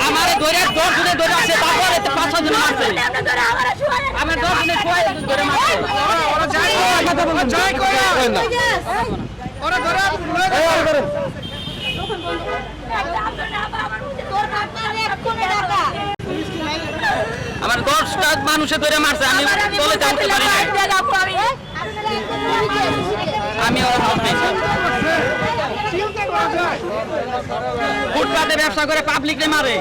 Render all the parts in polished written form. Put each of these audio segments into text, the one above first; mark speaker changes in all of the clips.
Speaker 1: আমার ধরে 10 জনে ধরে আছে তারপরে 5-6 জন মারছে আমার 10 জনে ছয় ধরে মারছে ওরা যাই কথা বলো যাই কই ওরা ধরে আমার 10টা মানুষে ধরে মারছে আমি চলে জানতে পারি না আমি ফুটপাতে ব্যবসা করে পাবলিকরে মারে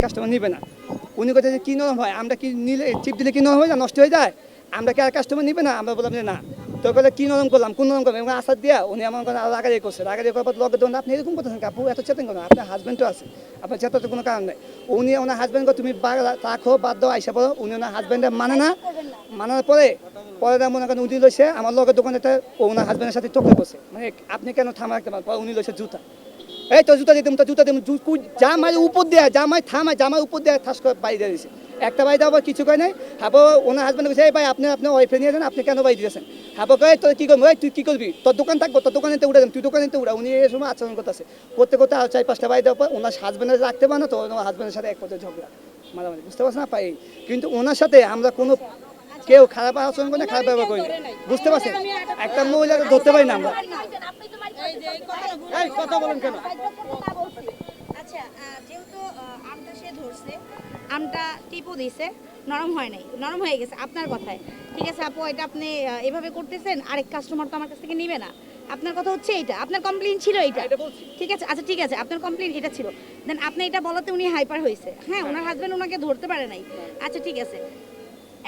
Speaker 2: কাস্টমার নিবে না উনি কথা যে কি নরম হয় আমরা কি নিলে চিপ দিলে কি নরম হয় না নষ্ট হয়ে যায় আমরা কি আর কাস্টমার নিবে না আমরা বললাম যে না তো বলে কি নরম করলাম কোন নরম করলাম এবং আসার দিয়া উনি আমার কথা রাগারি করছে রাগারি করার পর লগে দেন আপনি এরকম করতেছেন আপু এত চেতন করেন আপনার হাজব্যান্ডও আছে আপনার চেতন কোনো কারণ নেই উনি ওনার হাজব্যান্ডকে তুমি রাখো বাদ দাও আইসা পড়ো উনি ওনার হাজব্যান্ডে মানে না মানার পরে মনে করেন উনি লইছে আমার লগের দোকানে ওনার হাজব্যান্ডের সাথে চোখে বসে মানে আপনি কেন থামা রাখতে পারেন পরে উনি লইছে জুতা এই তো জুতা দিতাম তো জুতা দিতাম যা মায়ের উপর দেয় যা মায় থামায় জামার উপর দেয় ঠাস করে বাড়ি দিয়ে দিয়েছে একটা বাড়ি দেওয়ার কিছু কয় নাই হাবো ওনার হাজব্যান্ড বলছে এই ভাই আপনি আপনার ওয়াইফে নিয়ে যান আপনি কেন বাড়ি দিয়েছেন হাবো কয় তোর কী করবি তুই কী করবি তোর দোকান থাকবো তোর দোকানে উঠে যান তুই দোকানে উঠা উনি এই সময় আচরণ করতেছে করতে করতে আর 4-5টা বাড়ি দেওয়ার পর ওনার হাজব্যান্ডের রাখতে পারে না তো ওনার হাজব্যান্ডের সাথে এক পর্যায়ে ঝগড়া মাঝামাঝি বুঝতে পারছেন না পাই কিন্তু ওনার সাথে আমরা কোনো কেউ খারাপ আচরণ করে না খারাপ ব্যবহার করি বুঝতে পারছেন একটা মহিলাকে ধরতে পারি না আমরা কথা বলেন কেন
Speaker 3: আচ্ছা যেহেতু আমটা সে ধরছে আমটা টিপও দিছে নরম হয় নাই নরম হয়ে গেছে আপনার কথায় ঠিক আছে আপু এটা আপনি এভাবে করতেছেন আরেক কাস্টমার তো আমার কাছ থেকে নিবে না আপনার কথা হচ্ছে এইটা আপনার কমপ্লেইন ছিল এইটা ঠিক আছে আচ্ছা ঠিক আছে আপনার কমপ্লেইন এটা ছিল দেন আপনি এটা বলাতে উনি হাইপার হয়েছে হ্যাঁ ওনার হাজবেন্ড ওনাকে ধরতে পারে নাই আচ্ছা ঠিক আছে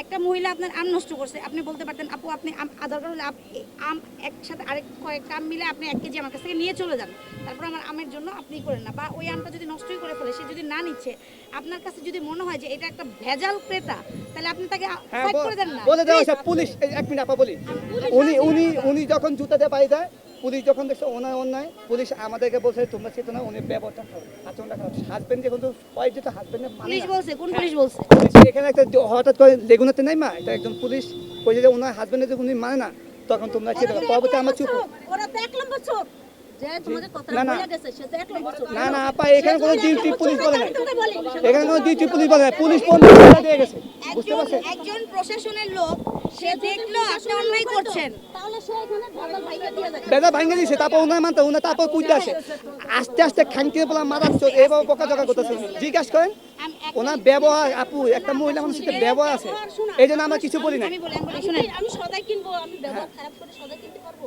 Speaker 3: একটা মহিলা আপনার আম নষ্ট করছে আপনি বলতে পারতেন আপু আপনি দরকার হলে আম একসাথে আরেক কয়েকটা আম মিলে আপনি 1 কেজি আমার কাছ থেকে নিয়ে চলে যান তারপর আমার আমের জন্য আপনি করেন না বা ওই আমটা যদি নষ্টই করে ফেলে সে যদি না নিচ্ছে আপনার কাছে যদি মনে হয় যে এটা একটা ভেজাল ক্রেতা তাহলে আপনি তাকে ফাইট করে দেন না
Speaker 2: বলে দেওয়া পুলিশ 1 মিনিট আপা বলি উনি যখন জুতা দিয়ে পাই দেয় পুলিশ যখন দেখছে ওনার অন্যায় পুলিশ আমাদেরকে বলছে তোমরা চেতো না উনি ব্যবহারটা খারাপ আচরণটা খারাপ হাজবেন্ড যখন তো হয় যেটা হাজবেন্ডের
Speaker 3: পুলিশ বলছে কোন পুলিশ বলছে
Speaker 2: এখানে একটা হঠাৎ করে লেগুনাতে নাই মা এটা একজন পুলিশ কইছে যে ওনার হাজবেন্ডের যখন উনি মানে না তখন তোমরা চেতো না পরবর্তী আমার চুপ
Speaker 3: ওরা তো 1 নম্বর চোর যে তোমাদের কথা বলে গেছে সে তো 1 নম্বর চোর
Speaker 2: না না আপা এখানে কোনো ডিউটি পুলিশ বলে না এখানে কোনো ডিউটি পুলিশ বলে না পুলিশ 15 দিয়ে গেছে বুঝতে পারছেন
Speaker 3: একজন প্রশাসনের লোক সে দেখলো আপনি অন্যায় করছেন তাহলে সে এখানে ভেজাল ভাইকে দিয়ে দেয়
Speaker 2: বেদা ভাঙে দিয়েছে তারপর ওনার মানতে ওনার তারপর কুইতে আসে আস্তে আস্তে খানকে বলা মারাচ্ছে এইভাবে বকাঝকা করতেছে জিজ্ঞাসা করেন ওনার ব্যবহার আপু একটা মহিলা মানুষের সাথে ব্যবহার আছে এই জন্য আমরা কিছু বলি না
Speaker 3: আমি বলি শুনেন আমি সদাই কিনবো আমি ব্যবহার খারাপ করে সদাই কিনতে পারবো